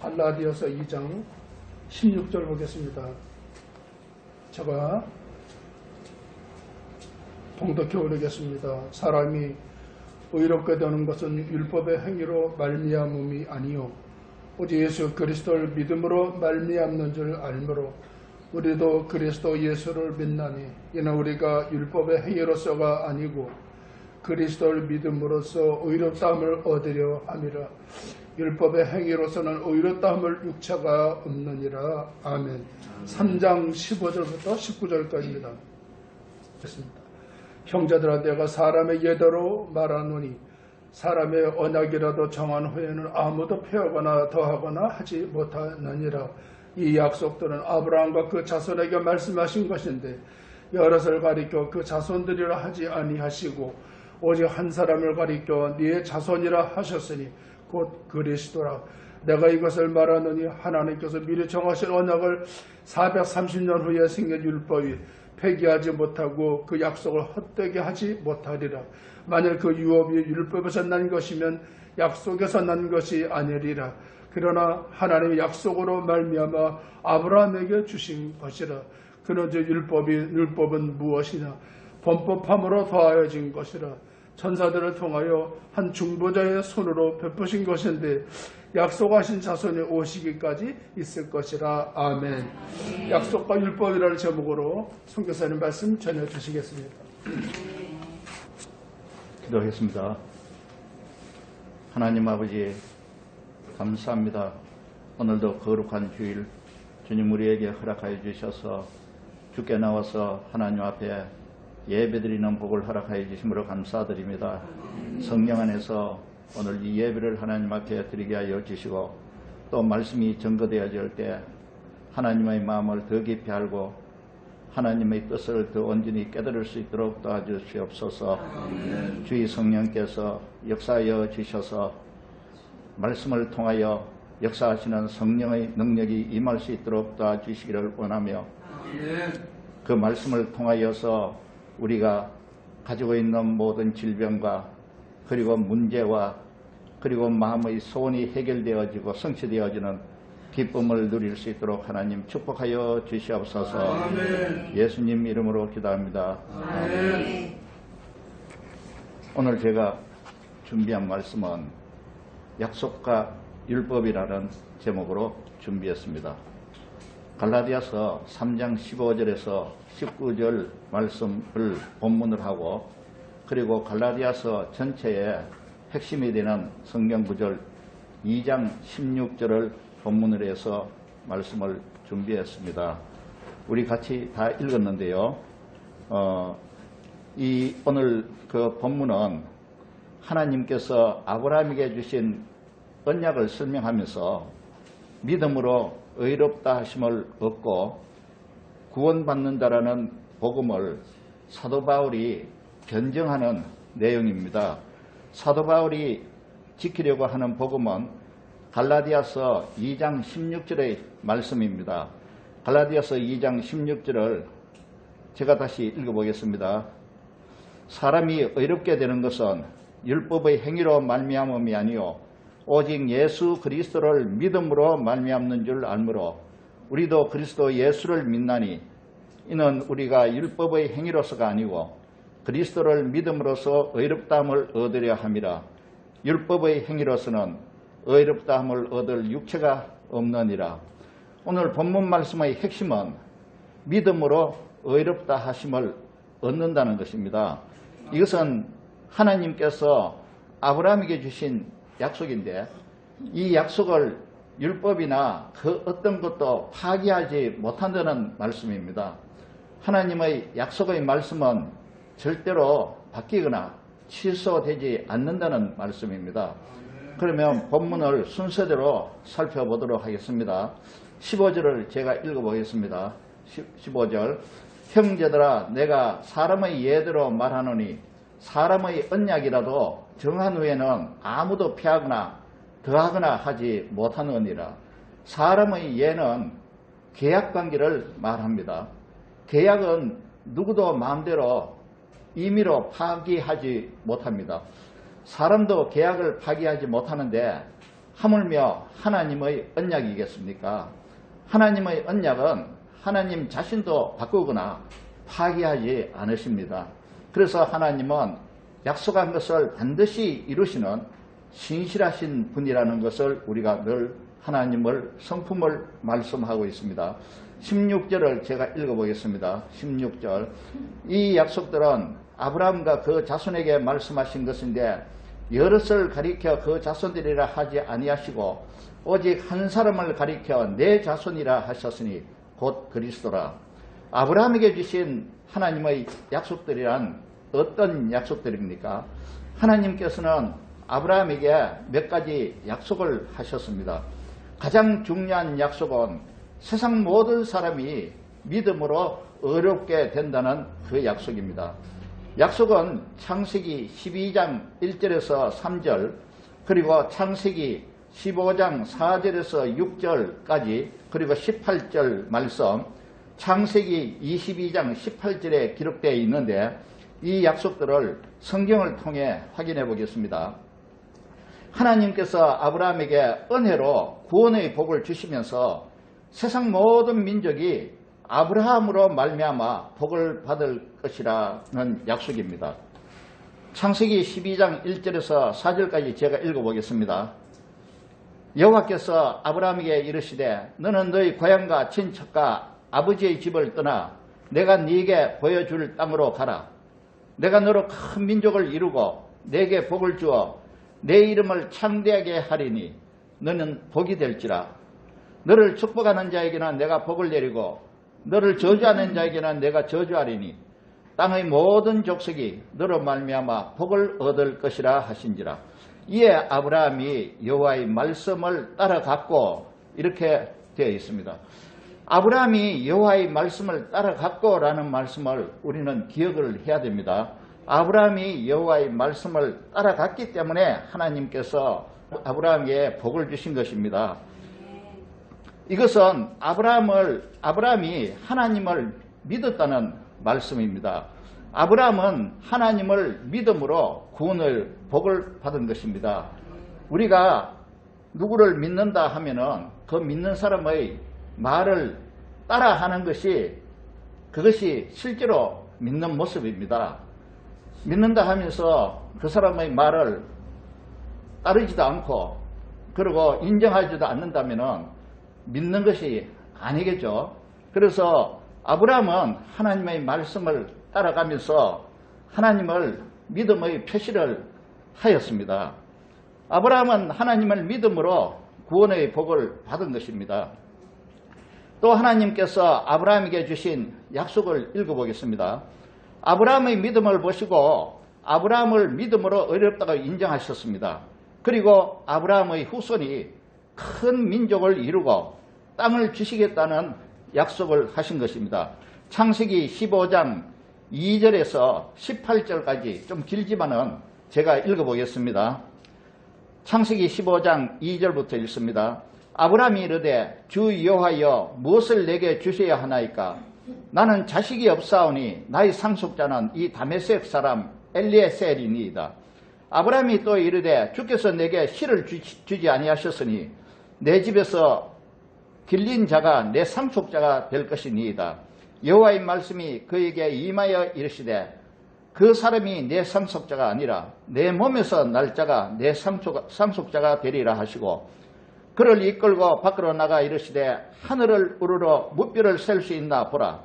갈라디아서 2장 16절 보겠습니다. 제가 봉독해 오르겠습니다. 사람이 의롭게 되는 것은 율법의 행위로 말미암음이 아니요 오직 예수 그리스도를 믿음으로 말미암는 줄 알므로 우리도 그리스도 예수를 믿나니 이는 우리가 율법의 행위로서가 아니고 그리스도를 믿음으로써 의롭다함을 얻으려 함이라. 율법의 행위로서는 의롭다함을 육체가 없느니라. 아멘. 3장 15절부터 19절까지입니다. 됐습니다. 형제들아 내가 사람의 예대로 말하노니 사람의 언약이라도 정한 후에는 아무도 폐하거나 더하거나 하지 못하느니라. 이 약속들은 아브라함과 그 자손에게 말씀하신 것인데 여럿을 가리켜 그 자손들이라 하지 아니하시고 오직 한 사람을 가리켜 네의 자손이라 하셨으니 곧 그리스도라. 내가 이것을 말하노니 하나님께서 미리 정하신 언약을 430년 후에 생긴 율법이 폐기하지 못하고 그 약속을 헛되게 하지 못하리라. 만일 그 유업이 율법에서 난 것이면 약속에서 난 것이 아니리라. 그러나 하나님의 약속으로 말미암아 아브라함에게 주신 것이라. 그런즉 율법은 무엇이냐? 범법함으로 더하여진 것이라. 천사들을 통하여 한 중보자의 손으로 베푸신 것인데 약속하신 자손이 오시기까지 있을 것이라. 아멘. 약속과 율법이라는 제목으로 선교사님 말씀 전해주시겠습니다. 기도하겠습니다. 하나님 아버지 감사합니다. 오늘도 거룩한 주일 주님 우리에게 허락하여 주셔서 주께 나와서 하나님 앞에 예배드리는 복을 허락하여 주심으로 감사드립니다. 성령 안에서 오늘 이 예배를 하나님 앞에 드리게 하여 주시고 또 말씀이 전거되어질 때 하나님의 마음을 더 깊이 알고 하나님의 뜻을 더 온전히 깨달을 수 있도록 도와주시옵소서. 주의 성령께서 역사하여 주셔서 말씀을 통하여 역사하시는 성령의 능력이 임할 수 있도록 도와주시기를 원하며 그 말씀을 통하여서 우리가 가지고 있는 모든 질병과 그리고 문제와 그리고 마음의 소원이 해결되어지고 성취되어지는 기쁨을 누릴 수 있도록 하나님 축복하여 주시옵소서. 아멘. 예수님 이름으로 기도합니다. 아멘. 오늘 제가 준비한 말씀은 약속과 율법이라는 제목으로 준비했습니다. 갈라디아서 3장 15절에서 19절 말씀을 본문을 하고 그리고 갈라디아서 전체의 핵심이 되는 성경 구절 2장 16절을 본문을 해서 말씀을 준비했습니다. 우리 같이 다 읽었는데요. 이 오늘 그 본문은 하나님께서 아브라함에게 주신 언약을 설명하면서 믿음으로 의롭다 하심을 얻고 구원받는다라는 복음을 사도 바울이 변증하는 내용입니다. 사도 바울이 지키려고 하는 복음은 갈라디아서 2장 16절의 말씀입니다. 갈라디아서 2장 16절을 제가 다시 읽어보겠습니다. 사람이 의롭게 되는 것은 율법의 행위로 말미암음이 아니요 오직 예수 그리스도를 믿음으로 말미암는 줄 알므로 우리도 그리스도 예수를 믿나니 이는 우리가 율법의 행위로서가 아니고 그리스도를 믿음으로써 의롭다함을 얻으려 함이라. 율법의 행위로서는 의롭다함을 얻을 육체가 없느니라. 오늘 본문 말씀의 핵심은 믿음으로 의롭다 하심을 얻는다는 것입니다. 이것은 하나님께서 아브라함에게 주신 약속인데 이 약속을 율법이나 그 어떤 것도 파기하지 못한다는 말씀입니다. 하나님의 약속의 말씀은 절대로 바뀌거나 취소되지 않는다는 말씀입니다. 그러면 본문을 순서대로 살펴보도록 하겠습니다. 15절을 제가 읽어보겠습니다. 15절 형제들아 내가 사람의 예대로 말하노니 사람의 언약이라도 정한 후에는 아무도 폐하거나 더하거나 하지 못하느니라. 사람의 예는 계약관계를 말합니다. 계약은 누구도 마음대로 임의로 파기하지 못합니다. 사람도 계약을 파기하지 못하는데 하물며 하나님의 언약이겠습니까? 하나님의 언약은 하나님 자신도 바꾸거나 파기하지 않으십니다. 그래서 하나님은 약속한 것을 반드시 이루시는 신실하신 분이라는 것을 우리가 늘 하나님을 성품을 말씀하고 있습니다. 16절을 제가 읽어보겠습니다. 16절. 이 약속들은 아브라함과 그 자손에게 말씀하신 것인데 여럿을 가리켜 그 자손들이라 하지 아니하시고 오직 한 사람을 가리켜 내 자손이라 하셨으니 곧 그리스도라. 아브라함에게 주신 하나님의 약속들이란 어떤 약속들입니까? 하나님께서는 아브라함에게 몇 가지 약속을 하셨습니다. 가장 중요한 약속은 세상 모든 사람이 믿음으로 의롭게 된다는 그 약속입니다. 약속은 창세기 12장 1절에서 3절 그리고 창세기 15장 4절에서 6절까지 그리고 18절 말씀 창세기 22장 18절에 기록되어 있는데 이 약속들을 성경을 통해 확인해 보겠습니다. 하나님께서 아브라함에게 은혜로 구원의 복을 주시면서 세상 모든 민족이 아브라함으로 말미암아 복을 받을 것이라는 약속입니다. 창세기 12장 1절에서 4절까지 제가 읽어보겠습니다. 여호와께서 아브라함에게 이르시되 너는 너희 고향과 친척과 아버지의 집을 떠나 내가 네게 보여줄 땅으로 가라. 내가 너로 큰 민족을 이루고 네게 복을 주어 내 이름을 창대하게 하리니 너는 복이 될지라. 너를 축복하는 자에게는 내가 복을 내리고 너를 저주하는 자에게는 내가 저주하리니 땅의 모든 족속이 너로 말미암아 복을 얻을 것이라 하신지라. 이에 아브라함이 여호와의 말씀을 따라갔고 이렇게 되어 있습니다. 아브라함이 여호와의 말씀을 따라갔고라는 말씀을 우리는 기억을 해야 됩니다. 아브라함이 여호와의 말씀을 따라갔기 때문에 하나님께서 아브라함에게 복을 주신 것입니다. 이것은 아브라함이 하나님을 믿었다는 말씀입니다. 아브라함은 하나님을 믿음으로 구원을 복을 받은 것입니다. 우리가 누구를 믿는다 하면은 그 믿는 사람의 말을 따라하는 것이 그것이 실제로 믿는 모습입니다. 믿는다 하면서 그 사람의 말을 따르지도 않고 그리고 인정하지도 않는다면은 믿는 것이 아니겠죠. 그래서 아브라함은 하나님의 말씀을 따라가면서 하나님을 믿음의 표시를 하였습니다. 아브라함은 하나님을 믿음으로 구원의 복을 받은 것입니다. 또 하나님께서 아브라함에게 주신 약속을 읽어보겠습니다. 아브라함의 믿음을 보시고 아브라함을 믿음으로 의롭다고 인정하셨습니다. 그리고 아브라함의 후손이 큰 민족을 이루고 땅을 주시겠다는 약속을 하신 것입니다. 창세기 15장 2절에서 18절까지 좀 길지만은 제가 읽어보겠습니다. 창세기 15장 2절부터 읽습니다. 아브라함이 이르되 주 여호와여 무엇을 내게 주셔야 하나이까? 나는 자식이 없사오니 나의 상속자는 이 다메섹 사람 엘리에셀이니이다. 아브라함이 또 이르되 주께서 내게 씨를 주지 아니하셨으니 내 집에서 길린 자가 내 상속자가 될 것이니이다. 여호와의 말씀이 그에게 임하여 이르시되 그 사람이 내 상속자가 아니라 내 몸에서 날 자가 내 상속자가 되리라 하시고 그를 이끌고 밖으로 나가 이르시되 하늘을 우러러 무뼈를 셀 수 있나 보라.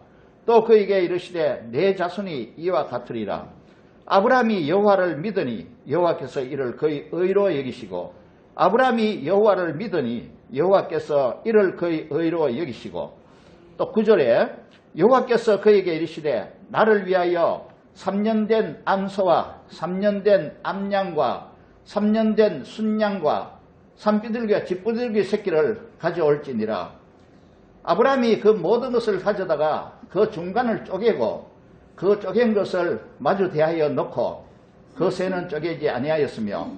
또 그에게 이르시되 내 자손이 이와 같으리라. 아브라함이 여호와를 믿으니 여호와께서 이를 그의 의로 여기시고 아브라함이 여호와를 믿으니 여호와께서 이를 그의 의로 여기시고 또 9절에 여호와께서 그에게 이르시되 나를 위하여 3년 된 암소와 3년 된 암양과 3년 된 순양과 산비둘기와 쥐비둘기 새끼를 가져올지니라. 아브라함이 그 모든 것을 가져다가 그 중간을 쪼개고 그 쪼갠 것을 마주 대하여 놓고 그 새는 쪼개지 아니하였으며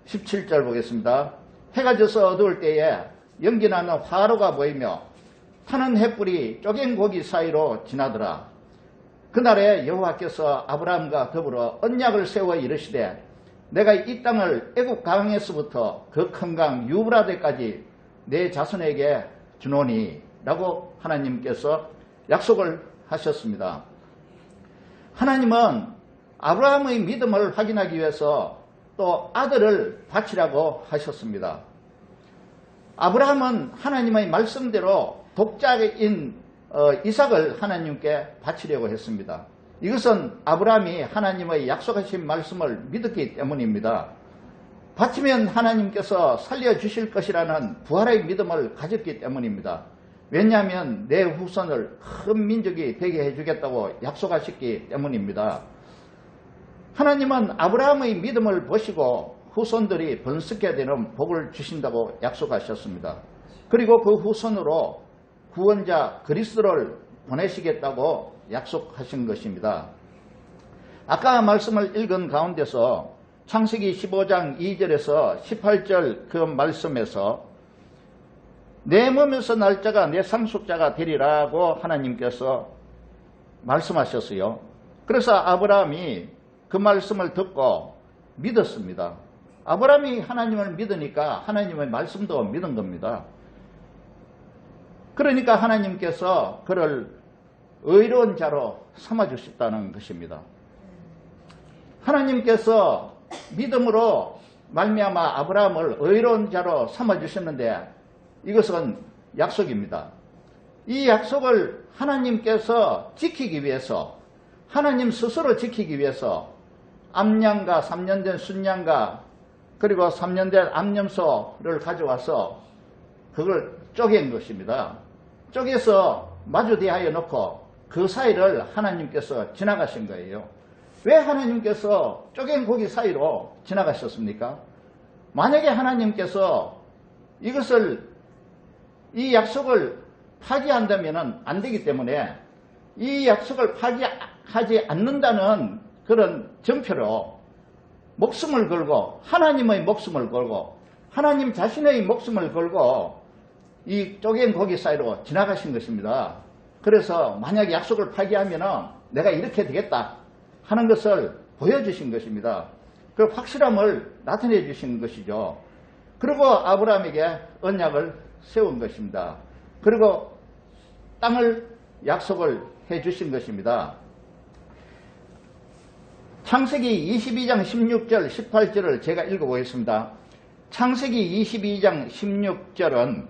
17절 보겠습니다. 해가 져서 어두울 때에 연기나는 화로가 보이며 타는 횃불이 쪼갠 고기 사이로 지나더라. 그날에 여호와께서 아브라함과 더불어 언약을 세워 이르시되 내가 이 땅을 애굽 강에서부터 그 큰 강 유브라데까지 내 자손에게 주노니 라고 하나님께서 약속을 하셨습니다. 하나님은 아브라함의 믿음을 확인하기 위해서 또 아들을 바치라고 하셨습니다. 아브라함은 하나님의 말씀대로 독자인 이삭을 하나님께 바치려고 했습니다. 이것은 아브라함이 하나님의 약속하신 말씀을 믿었기 때문입니다. 바치면 하나님께서 살려주실 것이라는 부활의 믿음을 가졌기 때문입니다. 왜냐하면 내 후손을 큰 민족이 되게 해주겠다고 약속하셨기 때문입니다. 하나님은 아브라함의 믿음을 보시고 후손들이 번성케 되는 복을 주신다고 약속하셨습니다. 그리고 그 후손으로 구원자 그리스도를 보내시겠다고 약속하신 것입니다. 아까 말씀을 읽은 가운데서 창세기 15장 2절에서 18절 그 말씀에서 내 몸에서 날 자가 내 상속자가 되리라고 하나님께서 말씀하셨어요. 그래서 아브라함이 그 말씀을 듣고 믿었습니다. 아브라함이 하나님을 믿으니까 하나님의 말씀도 믿은 겁니다. 그러니까 하나님께서 그를 의로운 자로 삼아주셨다는 것입니다. 하나님께서 믿음으로 말미암아 아브라함을 의로운 자로 삼아주셨는데 이것은 약속입니다. 이 약속을 하나님께서 지키기 위해서 하나님 스스로 지키기 위해서 암양과 3년 된 순양과 그리고 3년 된 암염소를 가져와서 그걸 쪼갠 것입니다. 쪼개서 마주대하여 놓고 그 사이를 하나님께서 지나가신 거예요. 왜 하나님께서 쪼갠 고기 사이로 지나가셨습니까? 만약에 하나님께서 이 약속을 파기한다면 안 되기 때문에 이 약속을 파기하지 않는다는 그런 정표로 목숨을 걸고 하나님의 목숨을 걸고 하나님 자신의 목숨을 걸고 이 쪼갠 고기 사이로 지나가신 것입니다. 그래서 만약에 약속을 파기하면 내가 이렇게 되겠다 하는 것을 보여주신 것입니다. 그 확실함을 나타내 주신 것이죠. 그리고 아브라함에게 언약을 세운 것입니다. 그리고 땅을 약속을 해 주신 것입니다. 창세기 22장 16절 18절을 제가 읽어보겠습니다. 창세기 22장 16절은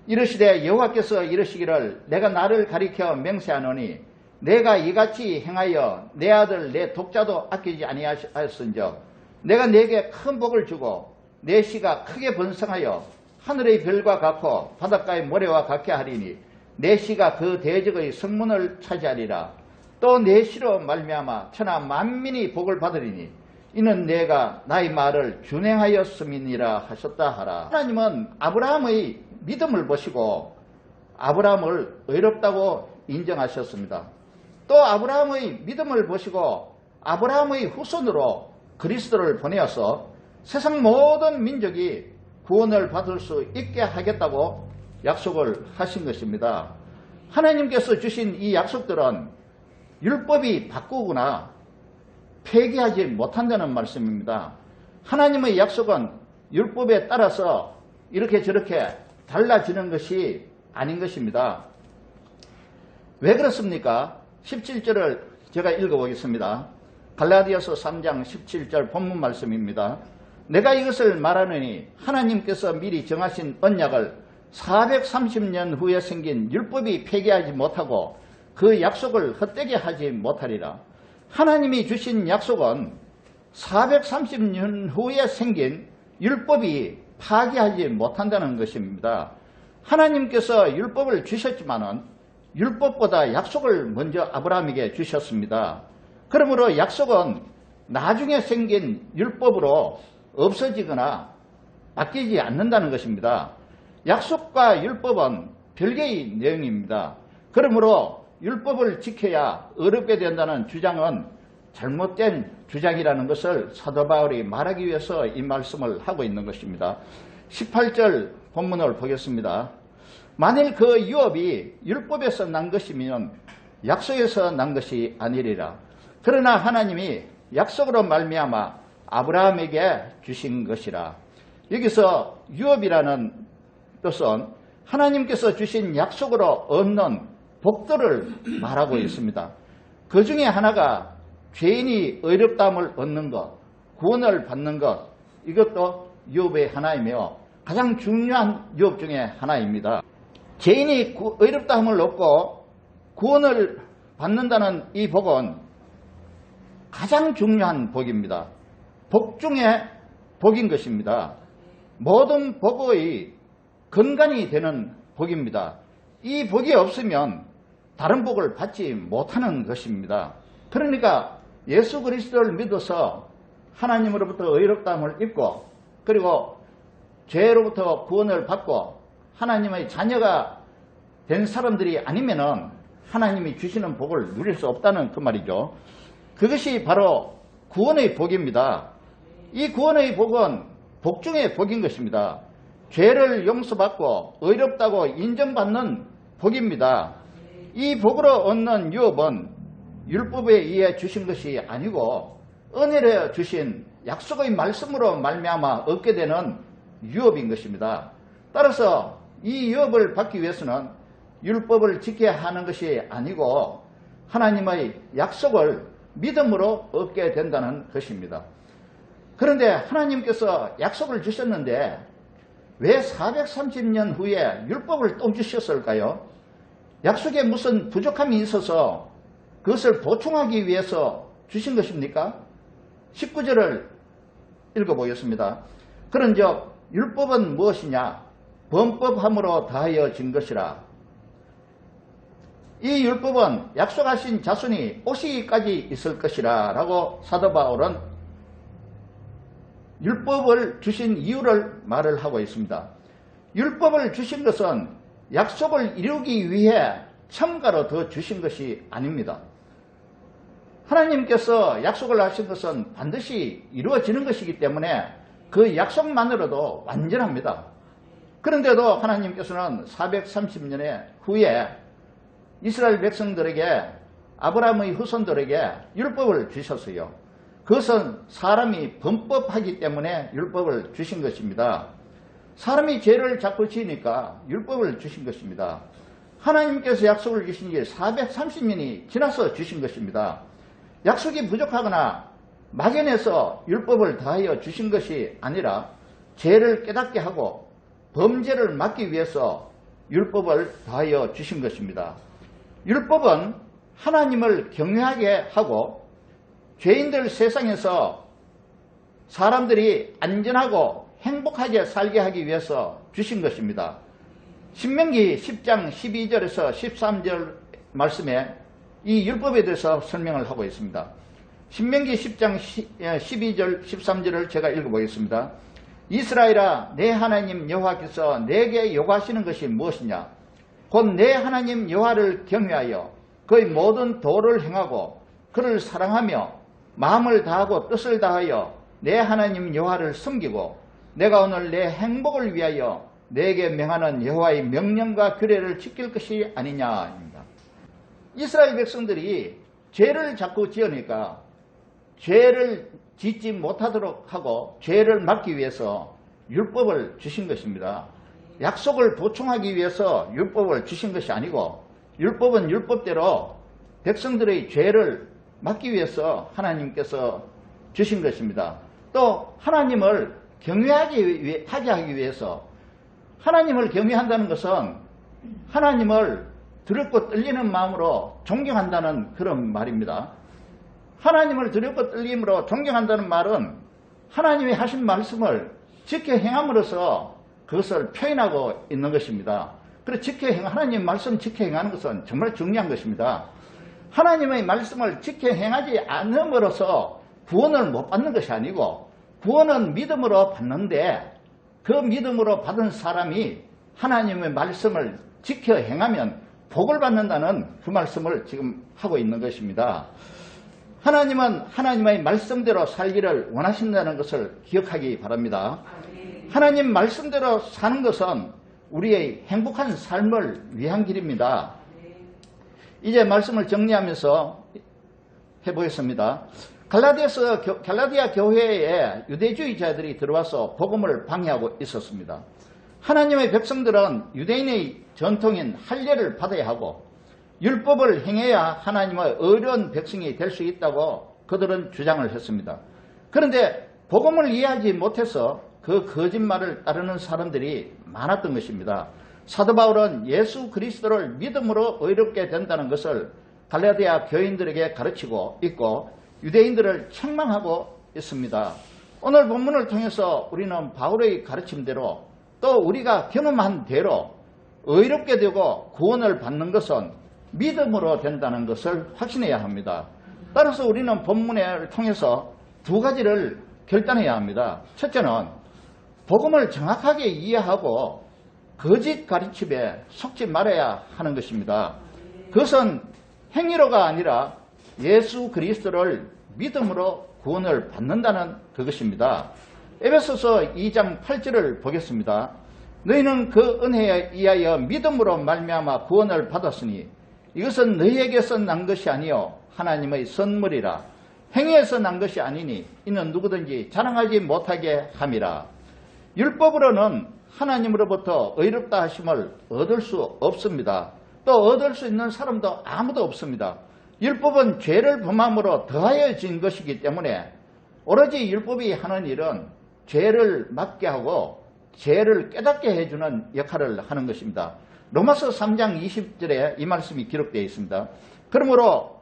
이르시되 여호와께서 이르시기를 내가 나를 가리켜 맹세하노니 내가 이같이 행하여 내 아들 내 독자도 아끼지 아니하였은즉 내가 네게 큰 복을 주고 내 씨가 크게 번성하여 하늘의 별과 같고 바닷가의 모래와 같게 하리니 내 씨가 그 대적의 성문을 차지하리라. 또 내 씨로 말미암아 천하 만민이 복을 받으리니 이는 내가 나의 말을 준행하였음이니라 하셨다 하라. 하나님은 아브라함의 믿음을 보시고 아브라함을 의롭다고 인정하셨습니다. 또 아브라함의 믿음을 보시고 아브라함의 후손으로 그리스도를 보내어서 세상 모든 민족이 구원을 받을 수 있게 하겠다고 약속을 하신 것입니다. 하나님께서 주신 이 약속들은 율법이 바꾸거나 폐기하지 못한다는 말씀입니다. 하나님의 약속은 율법에 따라서 이렇게 저렇게 달라지는 것이 아닌 것입니다. 왜 그렇습니까? 17절을 제가 읽어보겠습니다. 갈라디아서 3장 17절 본문 말씀입니다. 내가 이것을 말하노니 하나님께서 미리 정하신 언약을 430년 후에 생긴 율법이 폐기하지 못하고 그 약속을 헛되게 하지 못하리라. 하나님이 주신 약속은 430년 후에 생긴 율법이 파기하지 못한다는 것입니다. 하나님께서 율법을 주셨지만은 율법보다 약속을 먼저 아브라함에게 주셨습니다. 그러므로 약속은 나중에 생긴 율법으로 없어지거나 바뀌지 않는다는 것입니다. 약속과 율법은 별개의 내용입니다. 그러므로 율법을 지켜야 의롭게 된다는 주장은 잘못된 주장이라는 것을 사도 바울이 말하기 위해서 이 말씀을 하고 있는 것입니다. 18절 본문을 보겠습니다. 만일 그 유업이 율법에서 난 것이면 약속에서 난 것이 아니리라. 그러나 하나님이 약속으로 말미암아 아브라함에게 주신 것이라. 여기서 유업이라는 뜻은 하나님께서 주신 약속으로 얻는 복들을 말하고 있습니다. 그 중에 하나가 죄인이 의롭다함을 얻는 것, 구원을 받는 것, 이것도 유업의 하나이며 가장 중요한 유업 중에 하나입니다. 죄인이 의롭다함을 얻고 구원을 받는다는 이 복은 가장 중요한 복입니다. 복 중에 복인 것입니다. 모든 복의 근간이 되는 복입니다. 이 복이 없으면 다른 복을 받지 못하는 것입니다. 그러니까 예수 그리스도를 믿어서 하나님으로부터 의롭다함을 입고 그리고 죄로부터 구원을 받고 하나님의 자녀가 된 사람들이 아니면은 하나님이 주시는 복을 누릴 수 없다는 그 말이죠. 그것이 바로 구원의 복입니다. 이 구원의 복은 복 중의 복인 것입니다. 죄를 용서받고 의롭다고 인정받는 복입니다. 이 복으로 얻는 유업은 율법에 의해 주신 것이 아니고 은혜로 주신 약속의 말씀으로 말미암아 얻게 되는 유업인 것입니다. 따라서 이 유업을 받기 위해서는 율법을 지켜야 하는 것이 아니고 하나님의 약속을 믿음으로 얻게 된다는 것입니다. 그런데 하나님께서 약속을 주셨는데 왜 430년 후에 율법을 또 주셨을까요? 약속에 무슨 부족함이 있어서 그것을 보충하기 위해서 주신 것입니까? 19절을 읽어보겠습니다. 그런즉 율법은 무엇이냐? 범법함으로 다하여진 것이라. 이 율법은 약속하신 자손이 오시기까지 있을 것이라 라고 사도 바울은 율법을 주신 이유를 말을 하고 있습니다. 율법을 주신 것은 약속을 이루기 위해 첨가로 더 주신 것이 아닙니다. 하나님께서 약속을 하신 것은 반드시 이루어지는 것이기 때문에 그 약속만으로도 완전합니다. 그런데도 하나님께서는 430년의 후에 이스라엘 백성들에게 아브라함의 후손들에게 율법을 주셨어요. 그것은 사람이 범법하기 때문에 율법을 주신 것입니다. 사람이 죄를 자꾸 지으니까 율법을 주신 것입니다. 하나님께서 약속을 주신 게 430년이 지나서 주신 것입니다. 약속이 부족하거나 막연해서 율법을 다하여 주신 것이 아니라 죄를 깨닫게 하고 범죄를 막기 위해서 율법을 다하여 주신 것입니다. 율법은 하나님을 경외하게 하고 죄인들 세상에서 사람들이 안전하고 행복하게 살게 하기 위해서 주신 것입니다. 신명기 10장 12절에서 13절 말씀에 이 율법에 대해서 설명을 하고 있습니다. 신명기 10장 12절 13절을 제가 읽어보겠습니다. 이스라엘아, 내 하나님 여호와께서 내게 요구하시는 것이 무엇이냐? 곧 내 하나님 여호와를 경외하여 그의 모든 도를 행하고 그를 사랑하며 마음을 다하고 뜻을 다하여 내 하나님 여호와를 섬기고 내가 오늘 내 행복을 위하여 내게 명하는 여호와의 명령과 규례를 지킬 것이 아니냐입니다. 이스라엘 백성들이 죄를 자꾸 지으니까 죄를 짓지 못하도록 하고 죄를 막기 위해서 율법을 주신 것입니다. 약속을 보충하기 위해서 율법을 주신 것이 아니고 율법은 율법대로 백성들의 죄를 막기 위해서 하나님께서 주신 것입니다. 또 하나님을 경외하게 하기 위해서, 하나님을 경외한다는 것은 하나님을 두렵고 떨리는 마음으로 존경한다는 그런 말입니다. 하나님을 두렵고 떨림으로 존경한다는 말은 하나님이 하신 말씀을 지켜 행함으로써 그것을 표현하고 있는 것입니다. 그래서 하나님 말씀 지켜 행하는 것은 정말 중요한 것입니다. 하나님의 말씀을 지켜 행하지 않음으로써 구원을 못 받는 것이 아니고 구원은 믿음으로 받는데 그 믿음으로 받은 사람이 하나님의 말씀을 지켜 행하면 복을 받는다는 그 말씀을 지금 하고 있는 것입니다. 하나님은 하나님의 말씀대로 살기를 원하신다는 것을 기억하기 바랍니다. 하나님 말씀대로 사는 것은 우리의 행복한 삶을 위한 길입니다. 이제 말씀을 정리하면서 해보겠습니다. 갈라디아 교회에 유대주의자들이 들어와서 복음을 방해하고 있었습니다. 하나님의 백성들은 유대인의 전통인 할례를 받아야 하고 율법을 행해야 하나님의 의로운 백성이 될 수 있다고 그들은 주장을 했습니다. 그런데 복음을 이해하지 못해서 그 거짓말을 따르는 사람들이 많았던 것입니다. 사도 바울은 예수 그리스도를 믿음으로 의롭게 된다는 것을 갈라디아 교인들에게 가르치고 있고 유대인들을 책망하고 있습니다. 오늘 본문을 통해서 우리는 바울의 가르침대로 또 우리가 경험한 대로 의롭게 되고 구원을 받는 것은 믿음으로 된다는 것을 확신해야 합니다. 따라서 우리는 본문을 통해서 두 가지를 결단해야 합니다. 첫째는 복음을 정확하게 이해하고 거짓 가르침에 속지 말아야 하는 것입니다. 그것은 행위로가 아니라 예수 그리스도를 믿음으로 구원을 받는다는 그것입니다. 에베소서 2장 8절을 보겠습니다. 너희는 그 은혜에 의하여 믿음으로 말미암아 구원을 받았으니 이것은 너희에게서 난 것이 아니요 하나님의 선물이라. 행위에서 난 것이 아니니 이는 누구든지 자랑하지 못하게 함이라. 율법으로는 하나님으로부터 의롭다 하심을 얻을 수 없습니다. 또 얻을 수 있는 사람도 아무도 없습니다. 율법은 죄를 범함으로 더하여진 것이기 때문에 오로지 율법이 하는 일은 죄를 막게 하고 죄를 깨닫게 해주는 역할을 하는 것입니다. 로마서 3장 20절에 이 말씀이 기록되어 있습니다. 그러므로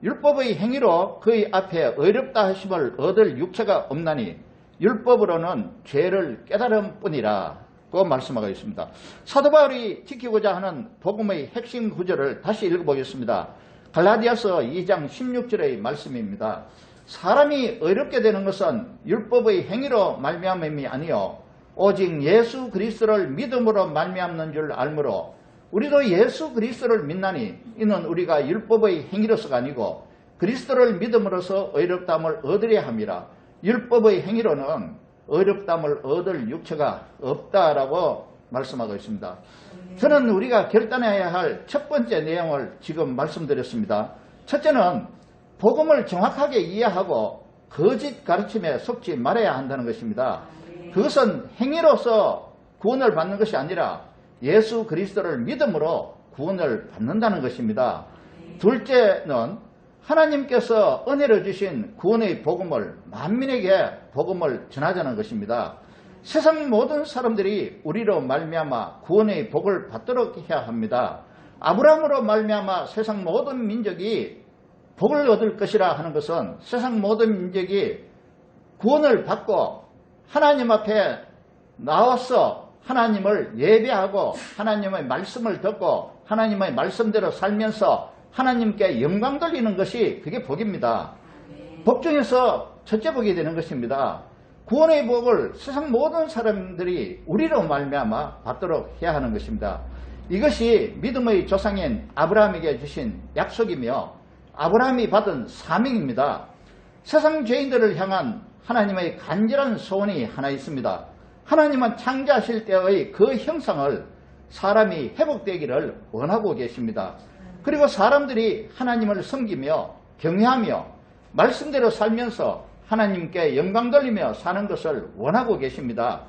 율법의 행위로 그의 앞에 의롭다 하심을 얻을 육체가 없나니 율법으로는 죄를 깨달음 뿐이라 고 말씀하고 있습니다. 사도 바울이 지키고자 하는 복음의 핵심 구절을 다시 읽어보겠습니다. 갈라디아서 2장 16절의 말씀입니다. 사람이 의롭게 되는 것은 율법의 행위로 말미암음이 아니요 오직 예수 그리스도를 믿음으로 말미암는 줄 알므로 우리도 예수 그리스도를 믿나니 이는 우리가 율법의 행위로서가 아니고 그리스도를 믿음으로써 의롭다함을 얻으려 함이라. 율법의 행위로는 의롭다함을 얻을 육체가 없다라고 말씀하고 있습니다. 저는 우리가 결단해야 할 첫 번째 내용을 지금 말씀드렸습니다. 첫째는 복음을 정확하게 이해하고 거짓 가르침에 속지 말아야 한다는 것입니다. 그것은 행위로서 구원을 받는 것이 아니라 예수 그리스도를 믿음으로 구원을 받는다는 것입니다. 둘째는 하나님께서 은혜로 주신 구원의 복음을 만민에게 복음을 전하자는 것입니다. 세상 모든 사람들이 우리로 말미암아 구원의 복을 받도록 해야 합니다. 아브라함으로 말미암아 세상 모든 민족이 복을 얻을 것이라 하는 것은 세상 모든 민족이 구원을 받고 하나님 앞에 나와서 하나님을 예배하고 하나님의 말씀을 듣고 하나님의 말씀대로 살면서 하나님께 영광 돌리는 것이 그게 복입니다. 복 중에서 첫째 복이 되는 것입니다. 구원의 복을 세상 모든 사람들이 우리로 말미암아 받도록 해야 하는 것입니다. 이것이 믿음의 조상인 아브라함에게 주신 약속이며 아브라함이 받은 사명입니다. 세상 죄인들을 향한 하나님의 간절한 소원이 하나 있습니다. 하나님은 창조하실 때의 그 형상을 사람이 회복되기를 원하고 계십니다. 그리고 사람들이 하나님을 섬기며 경외하며 말씀대로 살면서 하나님께 영광 돌리며 사는 것을 원하고 계십니다.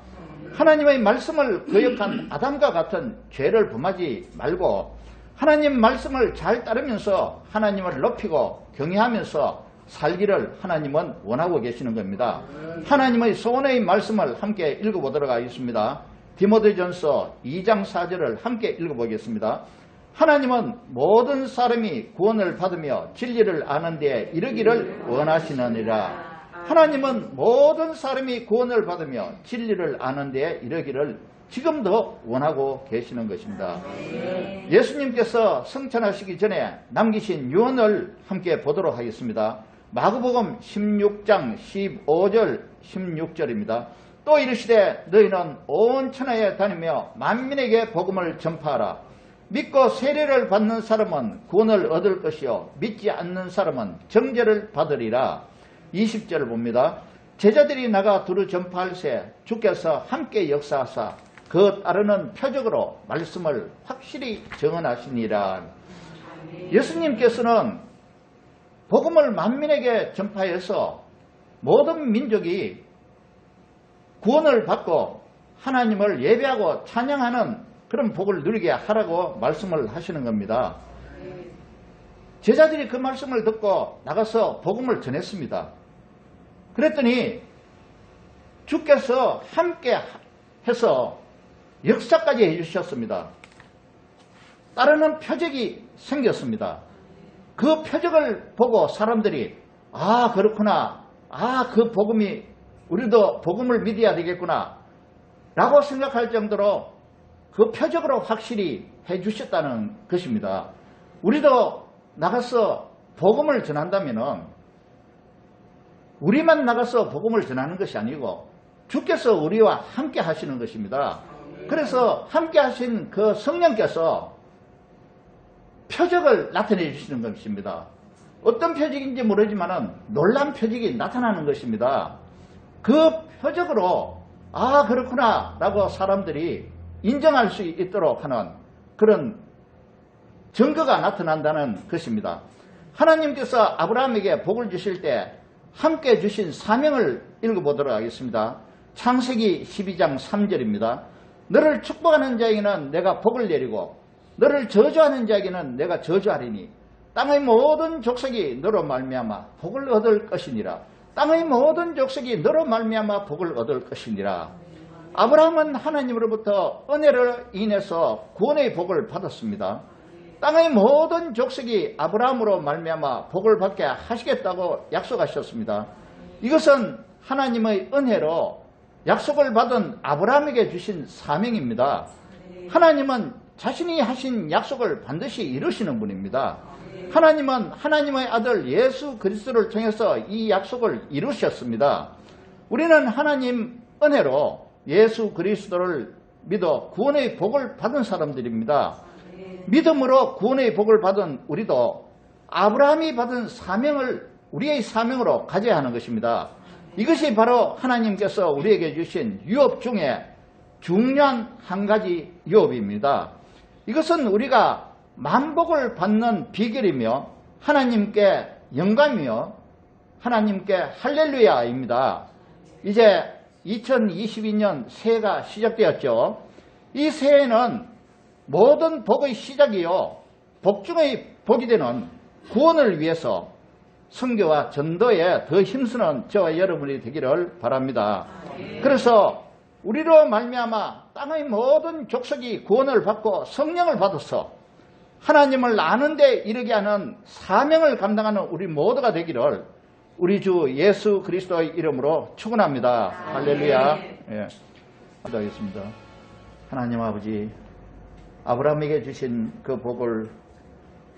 하나님의 말씀을 거역한 아담과 같은 죄를 범하지 말고 하나님 말씀을 잘 따르면서 하나님을 높이고 경외하면서 살기를 하나님은 원하고 계시는 겁니다. 하나님의 소원의 말씀을 함께 읽어보도록 하겠습니다. 디모데전서 2장 4절을 함께 읽어보겠습니다. 하나님은 모든 사람이 구원을 받으며 진리를 아는 데에 이르기를 원하시느니라. 하나님은 모든 사람이 구원을 받으며 진리를 아는 데에 이르기를 지금도 원하고 계시는 것입니다. 예수님께서 승천하시기 전에 남기신 유언을 함께 보도록 하겠습니다. 마가복음 16장 15절 16절입니다. 또 이르시되 너희는 온 천하에 다니며 만민에게 복음을 전파하라. 믿고 세례를 받는 사람은 구원을 얻을 것이요 믿지 않는 사람은 정죄를 받으리라. 20절을 봅니다. 제자들이 나가 두루 전파할새 주께서 함께 역사하사 그 따르는 표적으로 말씀을 확실히 정언하시니라. 예수님께서는 복음을 만민에게 전파해서 모든 민족이 구원을 받고 하나님을 예배하고 찬양하는 그런 복을 누리게 하라고 말씀을 하시는 겁니다. 제자들이 그 말씀을 듣고 나가서 복음을 전했습니다. 그랬더니 주께서 함께 해서 역사까지 해주셨습니다. 따르는 표적이 생겼습니다. 그 표적을 보고 사람들이 아 그렇구나, 아 그 복음이 우리도 복음을 믿어야 되겠구나 라고 생각할 정도로 그 표적으로 확실히 해주셨다는 것입니다. 우리도 나가서 복음을 전한다면 우리만 나가서 복음을 전하는 것이 아니고 주께서 우리와 함께 하시는 것입니다. 그래서 함께 하신 그 성령께서 표적을 나타내 주시는 것입니다. 어떤 표적인지 모르지만 놀라운 표적이 나타나는 것입니다. 그 표적으로 아 그렇구나 라고 사람들이 인정할 수 있도록 하는 그런 증거가 나타난다는 것입니다. 하나님께서 아브라함에게 복을 주실 때 함께 주신 사명을 읽어보도록 하겠습니다. 창세기 12장 3절입니다. 너를 축복하는 자에게는 내가 복을 내리고 너를 저주하는 자에게는 내가 저주하리니 땅의 모든 족속이 너로 말미암아 복을 얻을 것이니라. 땅의 모든 족속이 너로 말미암아 복을 얻을 것이니라. 아브라함은 하나님으로부터 은혜를 인해서 구원의 복을 받았습니다. 땅의 모든 족속이 아브라함으로 말미암아 복을 받게 하시겠다고 약속하셨습니다. 이것은 하나님의 은혜로 약속을 받은 아브라함에게 주신 사명입니다. 하나님은 자신이 하신 약속을 반드시 이루시는 분입니다. 하나님은 하나님의 아들 예수 그리스도를 통해서 이 약속을 이루셨습니다. 우리는 하나님 은혜로 예수 그리스도를 믿어 구원의 복을 받은 사람들입니다. 믿음으로 구원의 복을 받은 우리도 아브라함이 받은 사명을 우리의 사명으로 가져야 하는 것입니다. 이것이 바로 하나님께서 우리에게 주신 유업 중에 중요한 한 가지 유업입니다. 이것은 우리가 만복을 받는 비결이며 하나님께 영광이며 하나님께 할렐루야입니다. 이제 2022년 새해가 시작되었죠. 이 새해는 모든 복의 시작이요 복 중의 복이 되는 구원을 위해서 선교와 전도에 더 힘쓰는 저와 여러분이 되기를 바랍니다. 그래서 우리로 말미암아 땅의 모든 족속이 구원을 받고 성령을 받아서 하나님을 아는 데 이르게 하는 사명을 감당하는 우리 모두가 되기를 우리 주 예수 그리스도의 이름으로 축원합니다. 할렐루야. 예. 기도하겠습니다. 하나님 아버지, 아브라함에게 주신 그 복을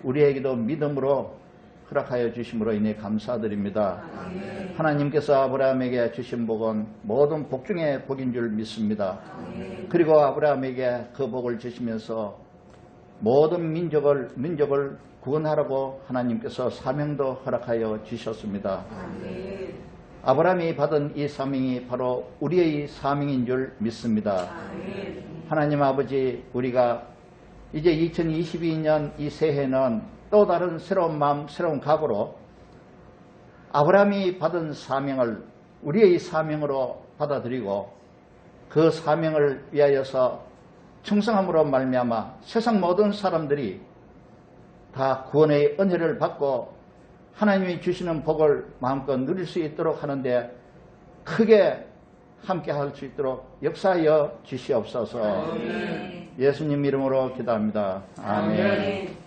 우리에게도 믿음으로 허락하여 주심으로 인해 감사드립니다. 하나님께서 아브라함에게 주신 복은 모든 복 중에 복인 줄 믿습니다. 그리고 아브라함에게 그 복을 주시면서 모든 민족을 구원하라고 하나님께서 사명도 허락하여 주셨습니다. 아브라함이 받은 이 사명이 바로 우리의 사명인 줄 믿습니다. 하나님 아버지, 우리가 이제 2022년 이 새해는 또 다른 새로운 마음, 새로운 각오로 아브라함이 받은 사명을 우리의 사명으로 받아들이고 그 사명을 위하여서 충성함으로 말미암아 세상 모든 사람들이 다 구원의 은혜를 받고 하나님이 주시는 복을 마음껏 누릴 수 있도록 하는데 크게 함께 할 수 있도록 역사하여 주시옵소서. 예수님 이름으로 기도합니다. 아멘.